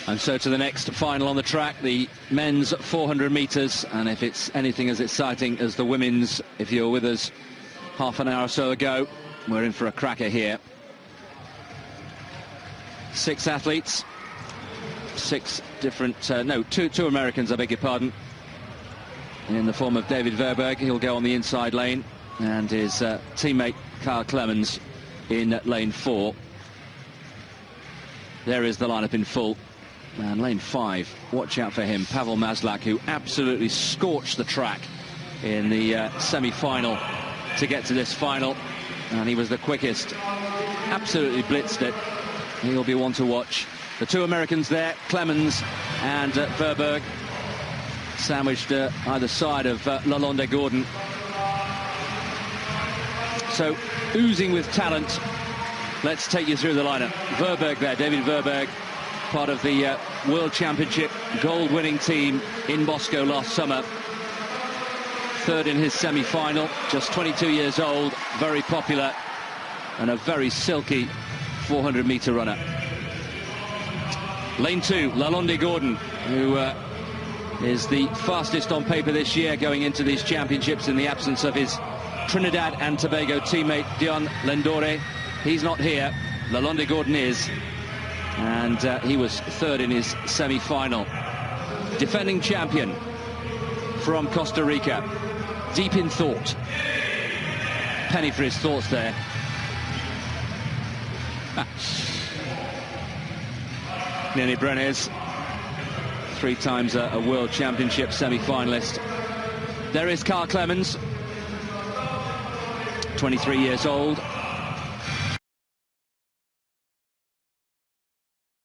And so to the next final on the track, the men's 400 metres, and if it's anything as exciting as the women's, if you were with us half an hour or so ago, we're in for a cracker here. 6 athletes, 6 different, two Americans, I beg your pardon, in the form of David Verburg. He'll go on the inside lane, and his teammate Kyle Clemons in lane 4. There is the lineup in full. And lane 5, watch out for him, Pavel Maslák, who absolutely scorched the track in the semi-final to get to this final, and he was the quickest, absolutely blitzed it. He'll be one to watch. The 2 Americans there, Clemons and Verburg, sandwiched either side of Lalonde Gordon. So oozing with talent. Let's take you through the lineup. Verburg there, David Verburg, part of the World Championship gold-winning team in Moscow last summer. 3rd in his semi-final, just 22 years old, very popular, and a very silky 400-meter runner. Lane 2, Lalonde Gordon, who is the fastest on paper this year going into these championships in the absence of his Trinidad and Tobago teammate Dion Lendore. He's not here, Lalonde Gordon is. And he was 3rd in his semi-final. Defending champion from Costa Rica, deep in thought. Penny for his thoughts there. Nery Brenes, 3 times a World Championship semi-finalist. There is Kyle Clemons, 23 years old.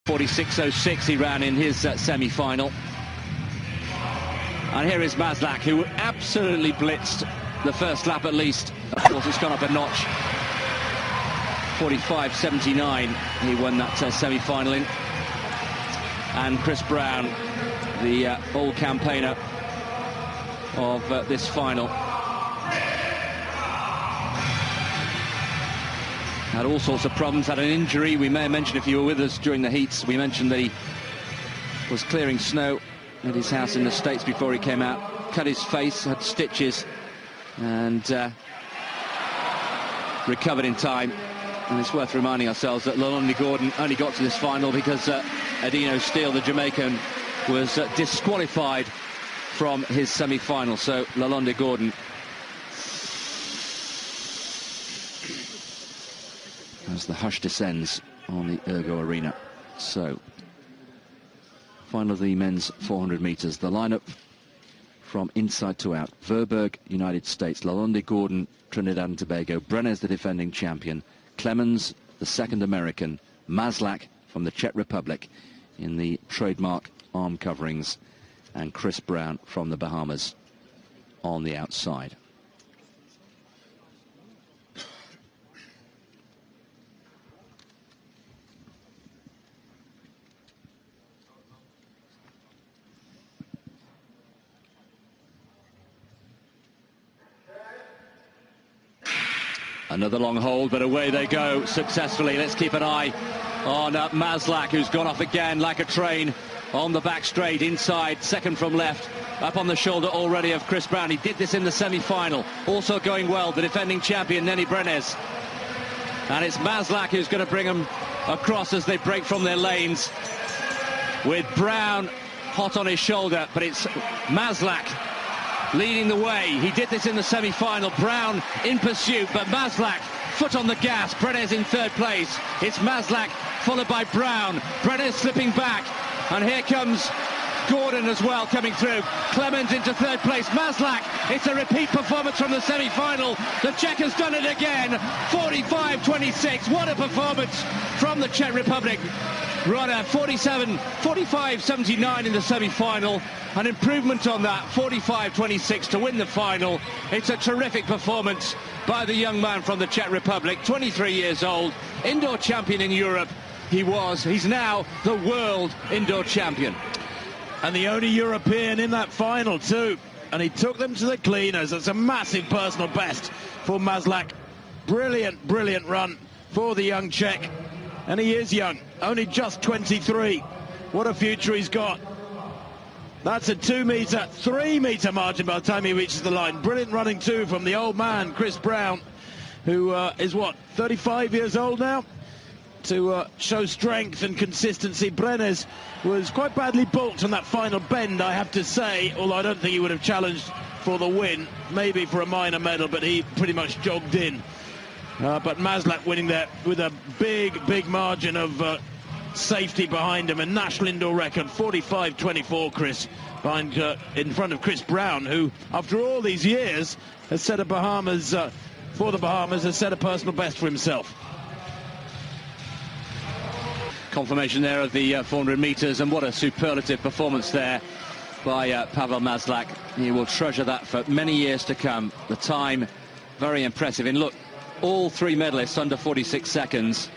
46.06 he ran in his semi-final. And here is Maslak, who absolutely blitzed the first lap at least. Of course, it's gone up a notch. 45.79 he won that semi-final in. And Chris Brown, the old campaigner of this final, had all sorts of problems, had an injury. We may have mentioned, if you were with us during the heats, we mentioned that he was clearing snow at his house in the States before he came out, cut his face, had stitches, and recovered in time. And it's worth reminding ourselves that Lalonde Gordon only got to this final because Adino Steele, the Jamaican, was disqualified from his semi-final. So Lalonde Gordon, as the hush descends on the Ergo Arena. So, final of the men's 400 metres. The lineup from inside to out. Verburg, United States. Lalonde Gordon, Trinidad and Tobago. Brenes, the defending champion. Clemons, the 2nd American. Maslak from the Czech Republic in the trademark arm coverings. And Chris Brown from the Bahamas on the outside. Another long hold, but away they go successfully. Let's keep an eye on Maslak, who's gone off again like a train on the back straight, inside, 2nd from left, up on the shoulder already of Chris Brown. He did this in the semi-final, also going well, the defending champion, Nery Brenes. And it's Maslak who's going to bring them across as they break from their lanes, with Brown hot on his shoulder, but it's Maslak leading the way. He did this in the semi-final. Brown in pursuit, but Maslak foot on the gas. Brenes in 3rd place. It's Maslak followed by Brown. Brenes slipping back, and here comes Gordon as well coming through. Clemons into 3rd place. Maslak, it's a repeat performance from the semi-final. The Czech has done it again. 45.26. What a performance from the Czech Republic runner. 45.79 in the semi-final. An improvement on that, 45.26 to win the final. It's a terrific performance by the young man from the Czech Republic, 23 years old, indoor champion in Europe. He's now the world indoor champion. And the only European in that final too. And he took them to the cleaners. That's a massive personal best for Maslak. Brilliant, brilliant run for the young Czech. And he is young, only just 23. What a future he's got. That's a 3 metre margin by the time he reaches the line. Brilliant running too from the old man, Chris Brown, who is, what, 35 years old now? To show strength and consistency. Brenes was quite badly balked on that final bend, I have to say, although I don't think he would have challenged for the win, maybe for a minor medal, but he pretty much jogged in. But Maslak winning there with a big margin of safety behind him. A national indoor record, 45-24, Chris, behind in front of Chris Brown, who, after all these years, has set a Bahamas, for the Bahamas, has set a personal best for himself. Confirmation there of the 400 metres, and what a superlative performance there by Pavel Maslak. He will treasure that for many years to come. The time, very impressive. And look, all three medalists under 46 seconds.